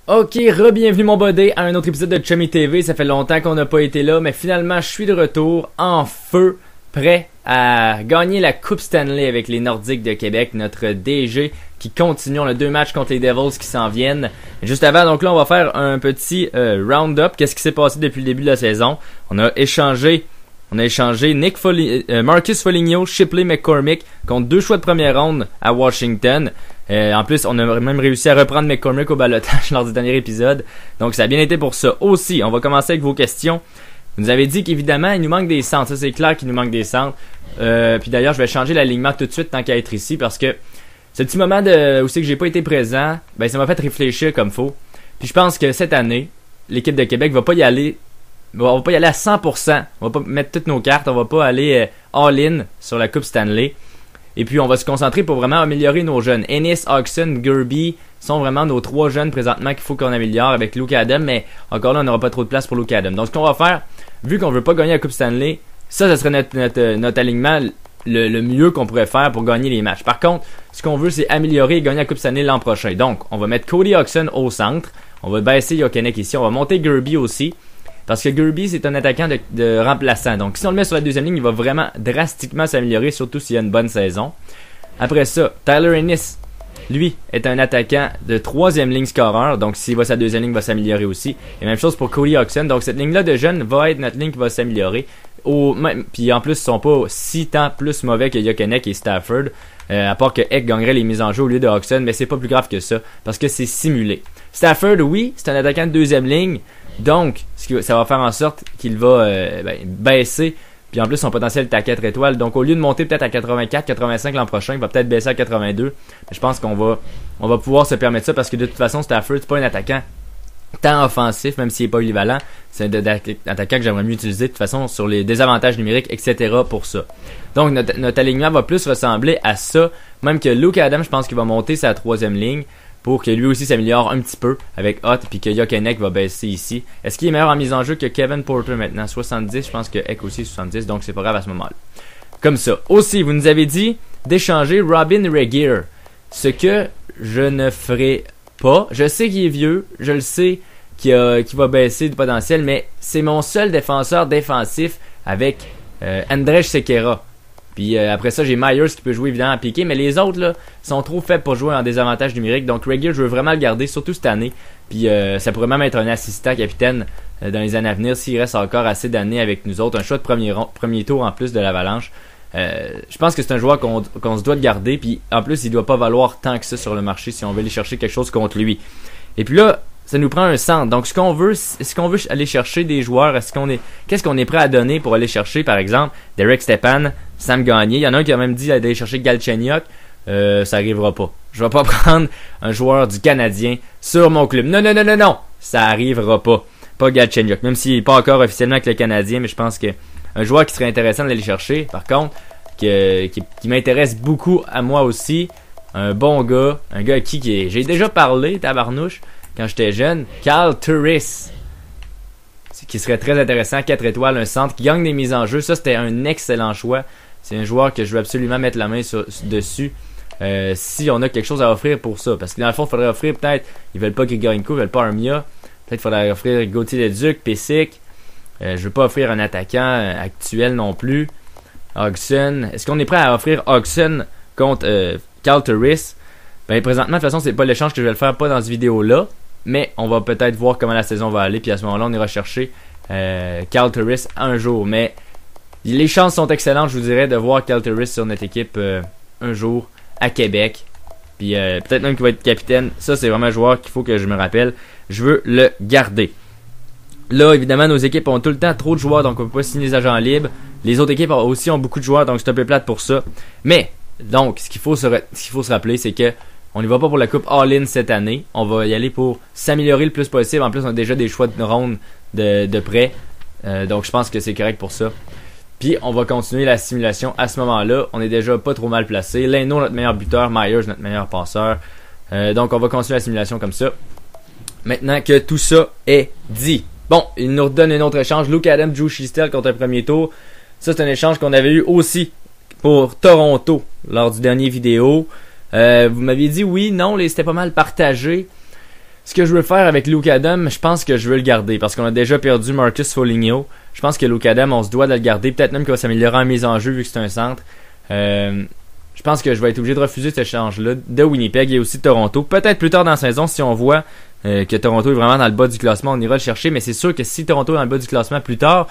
Ok, re-bienvenue mon buddy à un autre épisode de Chummy TV. Ça fait longtemps qu'on n'a pas été là, mais finalement je suis de retour en feu, prêt à gagner la Coupe Stanley avec les Nordiques de Québec, notre DG qui continue. On a 2 matchs contre les Devils qui s'en viennent. Juste avant, donc là on va faire un petit round-up. Qu'est-ce qui s'est passé depuis le début de la saison? On a échangé Marcus Foligno, Shipley McCormick contre 2 choix de première ronde à Washington. En plus, on a même réussi à reprendre McCormick au ballottage lors du dernier épisode. Donc, ça a bien été pour ça. Aussi, on va commencer avec vos questions. Vous nous avez dit qu'évidemment, il nous manque des centres. Ça, c'est clair qu'il nous manque des centres. Puis d'ailleurs, je vais changer l'alignement tout de suite tant qu'à être ici parce que ce petit moment où c'est que j'ai pas été présent, ben ça m'a fait réfléchir comme faut. Puis je pense que cette année, l'équipe de Québec va pas y aller à 100%. On va pas mettre toutes nos cartes. On va pas aller all-in sur la Coupe Stanley. Et puis, on va se concentrer pour vraiment améliorer nos jeunes. Ennis, Hodgson, Gerby sont vraiment nos 3 jeunes présentement qu'il faut qu'on améliore avec Luke Adam. Mais encore là, on n'aura pas trop de place pour Luke Adam. Donc, ce qu'on va faire, vu qu'on veut pas gagner la Coupe Stanley, ça serait notre alignement le mieux qu'on pourrait faire pour gagner les matchs. Par contre, ce qu'on veut, c'est améliorer et gagner la Coupe Stanley l'an prochain. Donc, on va mettre Cody Hodgson au centre. On va baisser Jokenek ici. On va monter Gerby aussi. Parce que Gerby, c'est un attaquant de remplaçant. Donc, si on le met sur la deuxième ligne, il va vraiment drastiquement s'améliorer, surtout s'il y a une bonne saison. Après ça, Tyler Ennis, lui, est un attaquant de 3e ligne scoreur. Donc, s'il va sa deuxième ligne, il va s'améliorer aussi. Et même chose pour Cody Hodgson. Donc, cette ligne-là de jeunes va être notre ligne qui va s'améliorer. Puis en plus, ils sont pas si tant plus mauvais que Jokenek et Stafford. À part que Eck gagnerait les mises en jeu au lieu de Hodgson. Mais c'est pas plus grave que ça. Parce que c'est simulé. Stafford, oui, c'est un attaquant de 2e ligne. Donc, ça va faire en sorte qu'il va baisser. Puis en plus, son potentiel est à 4 étoiles. Donc, au lieu de monter peut-être à 84, 85 l'an prochain, il va peut-être baisser à 82. Mais je pense qu'on va pouvoir se permettre ça parce que de toute façon, Stafford, c'est pas un attaquant tant offensif, même s'il n'est pas polyvalent. C'est un attaquant que j'aimerais mieux utiliser de toute façon sur les désavantages numériques, etc. pour ça. Donc, notre alignement va plus ressembler à ça. Même que Luke Adam, je pense qu'il va monter sa 3e ligne. Pour que lui aussi s'améliore un petit peu avec Hott puis que Jokenek va baisser ici. Est-ce qu'il est meilleur en mise en jeu que Kevin Porter maintenant? 70, je pense que Eck aussi 70, donc c'est pas grave à ce moment-là. Comme ça. Aussi, vous nous avez dit d'échanger Robin Regehr. Ce que je ne ferai pas. Je sais qu'il est vieux, je le sais qu'il va baisser du potentiel, mais c'est mon seul défenseur défensif avec Andrej Sekera. Puis après ça, j'ai Myers qui peut jouer évidemment à piquer, mais les autres là sont trop faibles pour jouer en désavantage numérique. Donc Regehr, je veux vraiment le garder, surtout cette année. Puis ça pourrait même être un assistant capitaine dans les années à venir s'il reste encore assez d'années avec nous autres. Un choix de premier tour en plus de l'Avalanche. Je pense que c'est un joueur qu'on se doit de garder. Puis en plus, il doit pas valoir tant que ça sur le marché si on veut aller chercher quelque chose contre lui. Et puis là, ça nous prend un centre. Donc, est-ce qu'on veut aller chercher des joueurs? Qu'est-ce qu'on est prêt à donner pour aller chercher, par exemple, Derek Stepan, Sam Gagné? Il y en a un qui a même dit d'aller chercher Galchenyuk. Ça arrivera pas. Je vais pas prendre un joueur du Canadien sur mon club. Non. Ça arrivera pas. Pas Galchenyuk. Même s'il est pas encore officiellement avec le Canadien, mais je pense que un joueur qui serait intéressant d'aller chercher, par contre, qui m'intéresse beaucoup à moi aussi, un bon gars, un gars à qui j'ai déjà parlé, tabarnouche, quand j'étais jeune, Carl Turris, qui serait très intéressant, 4 étoiles, un centre qui gagne des mises en jeu. Ça, c'était un excellent choix. C'est un joueur que je veux absolument mettre la main dessus si on a quelque chose à offrir pour ça. Parce que dans le fond, il faudrait offrir peut-être, ils veulent pas Grigorenko, ils veulent pas Armia. Peut-être qu'il faudrait offrir Gauthier-Leduc, Pesic. Je veux pas offrir un attaquant actuel non plus. Hodgson. Est-ce qu'on est prêt à offrir Hodgson contre Carl Turris? Ben présentement, de toute façon, c'est pas l'échange que je vais le faire, pas dans cette vidéo-là. Mais on va peut-être voir comment la saison va aller. Puis à ce moment-là, on ira chercher Carl Turris un jour. Mais les chances sont excellentes, je vous dirais, de voir Carl Turris sur notre équipe un jour à Québec. Puis peut-être même qu'il va être capitaine. Ça, c'est vraiment un joueur qu'il faut que je me rappelle. Je veux le garder. Là, évidemment, nos équipes ont tout le temps trop de joueurs, donc on peut pas signer les agents libres. Les autres équipes aussi ont beaucoup de joueurs, donc c'est un peu plate pour ça. Mais, donc, ce qu'il faut se rappeler, c'est que on n'y va pas pour la coupe all-in cette année. On va y aller pour s'améliorer le plus possible. En plus, on a déjà des choix de ronde de près. Donc, je pense que c'est correct pour ça. Puis, on va continuer la simulation à ce moment-là. On est déjà pas trop mal placé. Leno, notre meilleur buteur. Myers, notre meilleur passeur. Donc, on va continuer la simulation comme ça. Maintenant que tout ça est dit. Bon, il nous redonne un autre échange. Luke Adam, Drew Shistel contre un premier tour. Ça, c'est un échange qu'on avait eu aussi pour Toronto lors du dernier vidéo. Vous m'aviez dit oui, non, c'était pas mal partagé. Ce que je veux faire avec Luke Adam, je pense que je veux le garder parce qu'on a déjà perdu Marcus Foligno. Je pense que Luke Adam, on se doit de le garder. Peut-être même qu'il va s'améliorer en mise en jeu vu que c'est un centre. Je pense que je vais être obligé de refuser cet échange-là de Winnipeg et aussi de Toronto. Peut-être plus tard dans la saison, si on voit que Toronto est vraiment dans le bas du classement, on ira le chercher. Mais c'est sûr que si Toronto est dans le bas du classement plus tard,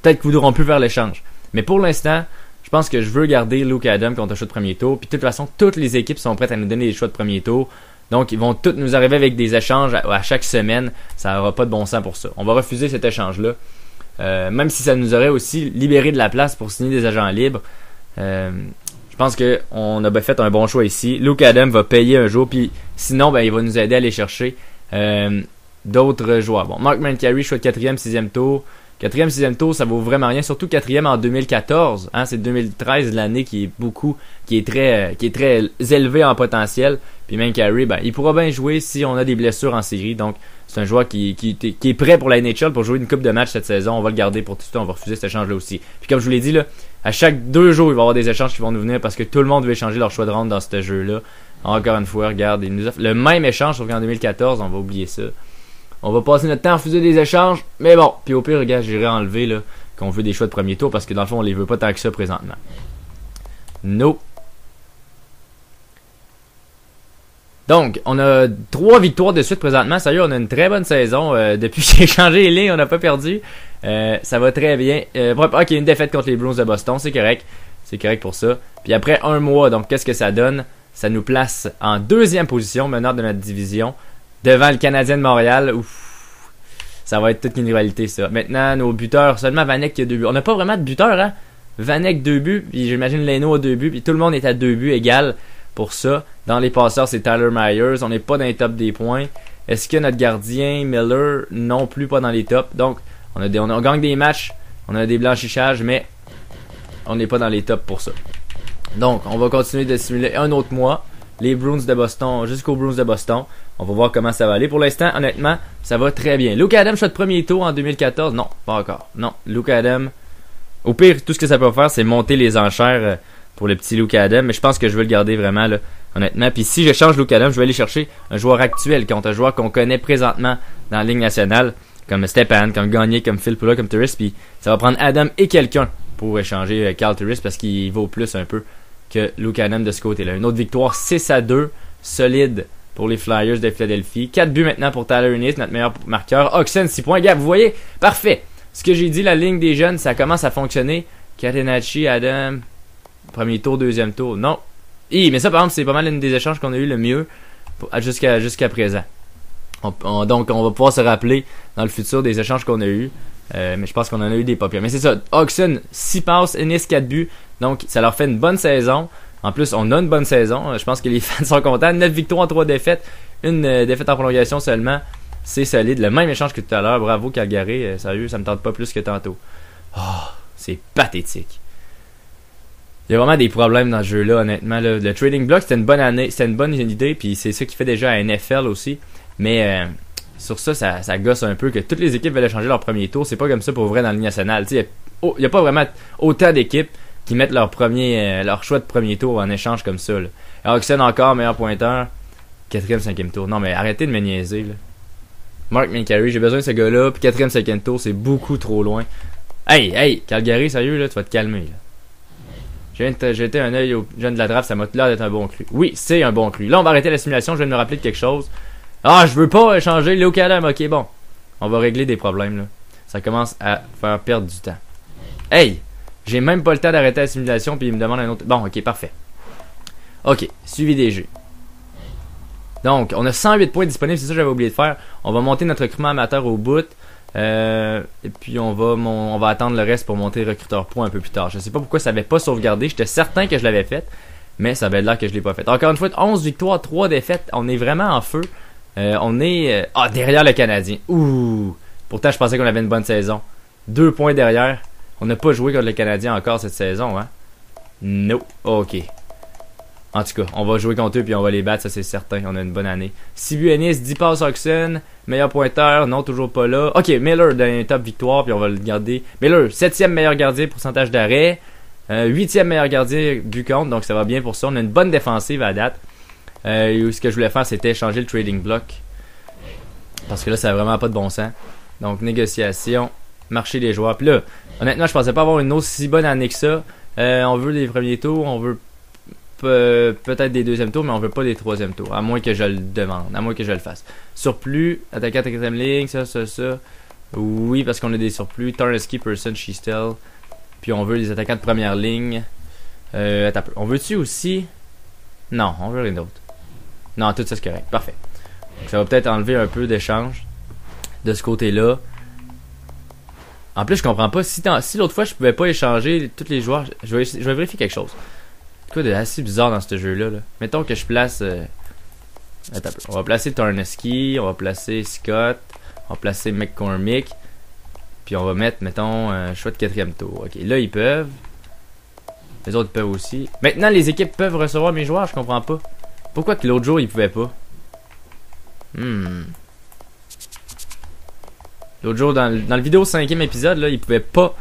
peut-être qu'ils voudront plus faire l'échange. Mais pour l'instant, je pense que je veux garder Luke Adam contre un choix de premier tour. Puis de toute façon, toutes les équipes sont prêtes à nous donner des choix de premier tour. Donc, ils vont tous nous arriver avec des échanges à chaque semaine. Ça n'aura pas de bon sens pour ça. On va refuser cet échange-là. Même si ça nous aurait aussi libéré de la place pour signer des agents libres. Je pense qu'on a fait un bon choix ici. Luke Adam va payer un jour. Puis sinon, il va nous aider à aller chercher d'autres joueurs. Bon, Mark Mancari, choix de 4e, 6e tour. 4e, 6e tour, ça vaut vraiment rien. Surtout 4e en 2014. Hein, c'est 2013 l'année qui est très élevé en potentiel. Puis Mancari, il pourra bien jouer si on a des blessures en série. Donc, c'est un joueur qui est prêt pour la NHL pour jouer une coupe de match cette saison. On va le garder pour tout ça. On va refuser cet échange-là aussi. Puis comme je vous l'ai dit, là, à chaque 2 jours, il va y avoir des échanges qui vont nous venir parce que tout le monde veut échanger leur choix de ronde dans ce jeu-là. Encore une fois, regarde, il nous offre le même échange, sauf qu'en 2014, on va oublier ça. On va passer notre temps à refuser des échanges, mais bon. Puis au pire, regarde, j'irai enlever là, qu'on veut des choix de premier tour parce que dans le fond, on les veut pas tant que ça présentement. No. Donc, on a 3 victoires de suite présentement. Sérieux, on a une très bonne saison. Depuis que j'ai changé les lignes, on n'a pas perdu. Ça va très bien. Ok, une défaite contre les Bruins de Boston, c'est correct. C'est correct pour ça. Puis après un mois, donc qu'est-ce que ça donne? Ça nous place en 2e position, meneur de notre division. Devant le Canadien de Montréal. Ouf, ça va être toute une rivalité, ça. Maintenant, nos buteurs, seulement Vanek qui a 2 buts. On n'a pas vraiment de buteurs, hein? Vanek 2 buts, puis j'imagine Leno a 2 buts, puis tout le monde est à 2 buts égal pour ça. Dans les passeurs, c'est Tyler Myers. On n'est pas dans les tops des points. Est-ce que notre gardien, Miller, non plus pas dans les tops? Donc, on gagne des matchs, on a des blanchissages, mais on n'est pas dans les tops pour ça. Donc, on va continuer de simuler un autre mois. Les Bruins de Boston, jusqu'aux Bruins de Boston. On va voir comment ça va aller. Pour l'instant, honnêtement, ça va très bien. Luke Adam, choix de premier tour en 2014. Non, pas encore. Non, Luke Adam. Au pire, tout ce que ça peut faire, c'est monter les enchères pour le petit Luke Adam. Mais je pense que je veux le garder vraiment, là, honnêtement. Puis si je change Luke Adam, je vais aller chercher un joueur actuel contre un joueur qu'on connaît présentement dans la Ligue nationale. Comme Stepan, comme Gagné, comme Phil Pula, comme Turris. Puis ça va prendre Adam et quelqu'un pour échanger Carl Turris parce qu'il vaut plus un peu que Luke Adam de ce côté-là. Une autre victoire 6-2, solide pour les Flyers de Philadelphie. 4 buts maintenant pour Tyler Ennis, notre meilleur marqueur. Oxen 6 points. Gars, vous voyez, parfait. Ce que j'ai dit, la ligne des jeunes, ça commence à fonctionner. Catenacci, Adam, premier tour, 2e tour. Non. Mais ça, par exemple, c'est pas mal une des échanges qu'on a eu le mieux jusqu'à présent. Donc, on va pouvoir se rappeler dans le futur des échanges qu'on a eu. Mais je pense qu'on en a eu des pas pires. Mais c'est ça. Oxen, 6 passes, Ennis, 4 buts. Donc, ça leur fait une bonne saison. En plus, on a une bonne saison. Je pense que les fans sont contents. 9 victoires, 3 défaites. Une défaite en prolongation seulement. C'est solide. Le même échange que tout à l'heure. Bravo, Calgary. Sérieux, ça me tente pas plus que tantôt. Oh, c'est pathétique. Il y a vraiment des problèmes dans ce jeu-là, honnêtement. Là. Le trading block, c'était une bonne année. C'était une bonne idée. Puis c'est ça qui fait déjà à NFL aussi. Mais sur ça gosse un peu que toutes les équipes veulent changer leur premier tour. C'est pas comme ça pour vrai dans la Ligue nationale. Il n'y a pas vraiment autant d'équipes qui mettent leur choix de premier tour en échange comme ça. Oxen encore, meilleur pointeur. 4e, 5e tour. Non, mais arrêtez de me niaiser. Là. Mark Mancari, j'ai besoin de ce gars-là. Puis 4e, 5e tour, c'est beaucoup trop loin. Hey, Calgary, sérieux, là, tu vas te calmer. Là. J'ai jeté un œil au jeune de la draft, ça m'a l'air d'être un bon cru. Oui, c'est un bon cru. Là, on va arrêter la simulation, je viens de me rappeler de quelque chose. Ah, je veux pas changer Luke Adam. Ok, bon. On va régler des problèmes, là. Ça commence à faire perdre du temps. Hey! J'ai même pas le temps d'arrêter la simulation, puis il me demande un autre... Bon, ok, parfait. Ok, suivi des jeux. Donc, on a 108 points disponibles, c'est ça que j'avais oublié de faire. On va monter notre recrutement amateur au bout. Et puis, on va attendre le reste pour monter recruteur points un peu plus tard. Je sais pas pourquoi ça avait pas sauvegardé. J'étais certain que je l'avais fait, mais ça avait l'air que je l'ai pas fait. Encore une fois, 11 victoires, 3 défaites. On est vraiment en feu. On est derrière le Canadien. Ouh! Pourtant, je pensais qu'on avait une bonne saison. 2 points derrière. On n'a pas joué contre le Canadien encore cette saison, hein? No. Ok. En tout cas, on va jouer contre eux puis on va les battre, ça c'est certain. On a une bonne année. 6 buts Ennis, 10 passes Oxen, meilleur pointeur, non, toujours pas là. Ok, Miller dans les top victoire puis on va le garder. Miller, 7e meilleur gardien, pourcentage d'arrêt. 8e meilleur gardien but contre, donc ça va bien pour ça. On a une bonne défensive à date. Ce que je voulais faire, c'était changer le trading block. Parce que là, ça a vraiment pas de bon sens. Donc, négociation, marché des joueurs. Puis là, honnêtement, je pensais pas avoir une aussi bonne année que ça. On veut les premiers tours, on veut peut-être des deuxièmes tours, mais on veut pas des troisièmes tours. À moins que je le demande, à moins que je le fasse. Surplus, attaquant à quatrième ligne, ça. Oui, parce qu'on a des surplus. Tarneski, Person, Sheastel. Puis on veut des attaquants de première ligne. Attends un peu. On veut-tu aussi... Non, on veut rien d'autre. Non, tout ça c'est correct. Parfait. Donc, ça va peut-être enlever un peu d'échange de ce côté-là. En plus, je comprends pas. Si l'autre fois, je pouvais pas échanger tous les joueurs, je vais vérifier quelque chose. Quoi de assez bizarre dans ce jeu-là. Là. Mettons que je place... Attends un peu. On va placer Tarneski, on va placer Scott, on va placer McCormick. Puis on va mettre, mettons, choix de quatrième tour. Ok, là, ils peuvent. Les autres peuvent aussi. Maintenant, les équipes peuvent recevoir mes joueurs, je comprends pas. Pourquoi que l'autre jour, ils pouvaient pas? L'autre jour, dans le vidéo 5e épisode, là, ils pouvaient pas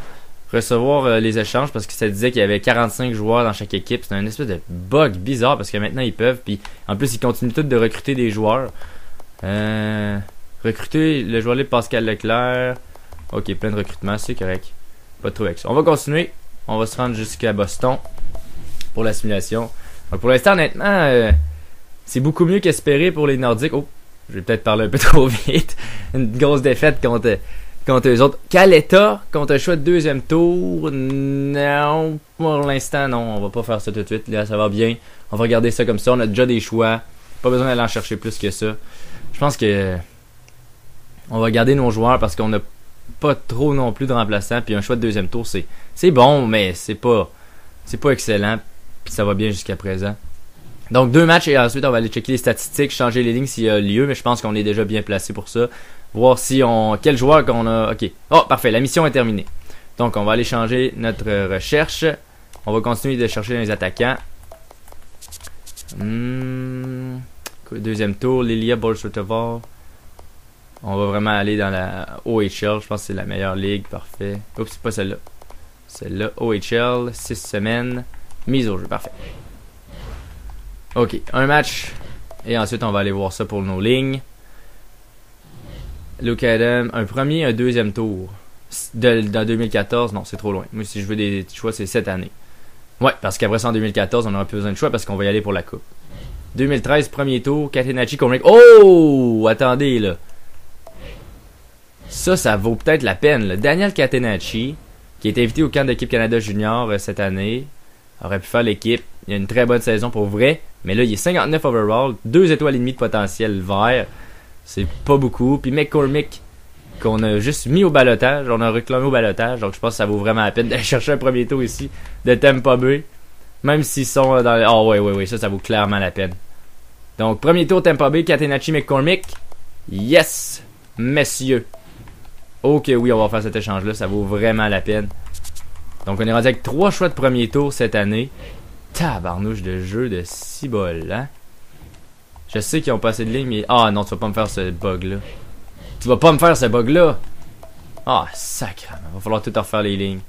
recevoir les échanges parce que ça disait qu'il y avait 45 joueurs dans chaque équipe. C'était un espèce de bug bizarre parce que maintenant, ils peuvent. Puis en plus, ils continuent tous de recruter des joueurs. Recruter le joueur libre Pascal Leclerc. Ok, plein de recrutements, c'est correct. Pas de trouble avec ça. On va continuer. On va se rendre jusqu'à Boston pour la simulation. Donc pour l'instant, honnêtement, c'est beaucoup mieux qu'espéré pour les Nordiques. Oh, je vais peut-être parler un peu trop vite. Une grosse défaite contre eux autres. Caleta, contre un choix de deuxième tour. Non, pour l'instant, non. On va pas faire ça tout de suite. Là, ça va bien. On va regarder ça comme ça. On a déjà des choix. Pas besoin d'aller en chercher plus que ça. Je pense que on va garder nos joueurs parce qu'on a pas trop non plus de remplaçants. Puis un choix de deuxième tour, c'est bon, mais c'est pas excellent. Puis ça va bien jusqu'à présent. Donc 2 matchs et ensuite on va aller checker les statistiques, changer les lignes s'il y a lieu, mais je pense qu'on est déjà bien placé pour ça. Voir si quel joueur qu'on a. Ok. Oh, parfait, la mission est terminée. Donc on va aller changer notre recherche. On va continuer de chercher les attaquants. Deuxième tour, Lilia Bolshevitova. On va vraiment aller dans la OHL. Je pense que c'est la meilleure ligue. Parfait. Oups, c'est pas celle-là. Celle-là, OHL, 6 semaines. Mise au jeu. Parfait. Ok, un match. Et ensuite, on va aller voir ça pour nos lignes. Luke Adam, un premier, un deuxième tour. Dans 2014, non, c'est trop loin. Moi, si je veux des choix, c'est cette année. Ouais, parce qu'après ça, en 2014, on n'aura plus besoin de choix parce qu'on va y aller pour la coupe. 2013, premier tour, Catenacci, Comric. Oh! Attendez, là. Ça vaut peut-être la peine. Là. Daniel Catenacci, qui est invité au camp d'équipe Canada Junior cette année, aurait pu faire l'équipe. Il a une très bonne saison pour vrai. Mais là, il est 59 overall, 2 étoiles et demie de potentiel vert. C'est pas beaucoup. Puis McCormick, qu'on a juste mis au balotage. On a réclamé au balotage. Donc je pense que ça vaut vraiment la peine d'aller chercher un premier tour ici de Tampa Bay. Même s'ils sont dans les... Oh oui, ça vaut clairement la peine. Donc premier tour Tampa Bay, Catenacci, McCormick. Yes, messieurs. Ok, oui, on va faire cet échange-là. Ça vaut vraiment la peine. Donc on est rendu avec 3 choix de premier tour cette année. Tabarnouche de jeu de 6 bols, hein? Je sais qu'ils ont passé de ligne, mais... Ah non, tu vas pas me faire ce bug-là. Tu vas pas me faire ce bug-là! Ah, sacrément. Va falloir tout refaire les lignes.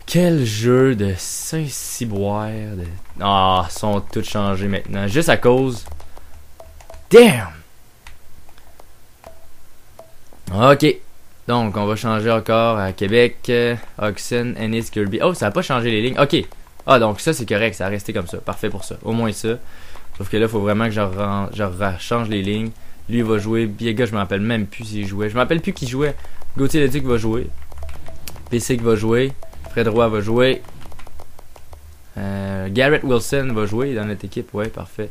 Quel jeu de Saint-Cyboire. Ah, ils sont tous changés maintenant. Juste à cause... Damn! Ok. Donc, on va changer encore à Québec. Oxen, Ennis, Kirby. Oh, ça a pas changé les lignes. Ok. Ah, donc ça, c'est correct. Ça a resté comme ça. Parfait pour ça. Au moins ça. Sauf que là, il faut vraiment que je change les lignes. Lui, il va jouer. Biega, je me rappelle même plus s'il jouait. Je me rappelle plus qui jouait. Gauthier Leduc va jouer. Pessic va jouer. Fred Roy va jouer. Garrett Wilson va jouer dans notre équipe. Ouais, parfait.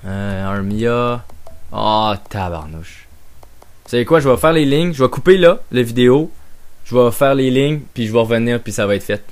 Armia. Oh, tabarnouche. Vous savez quoi? Je vais faire les lignes. Je vais couper là, la vidéo. Je vais faire les lignes. Puis je vais revenir. Puis ça va être fait.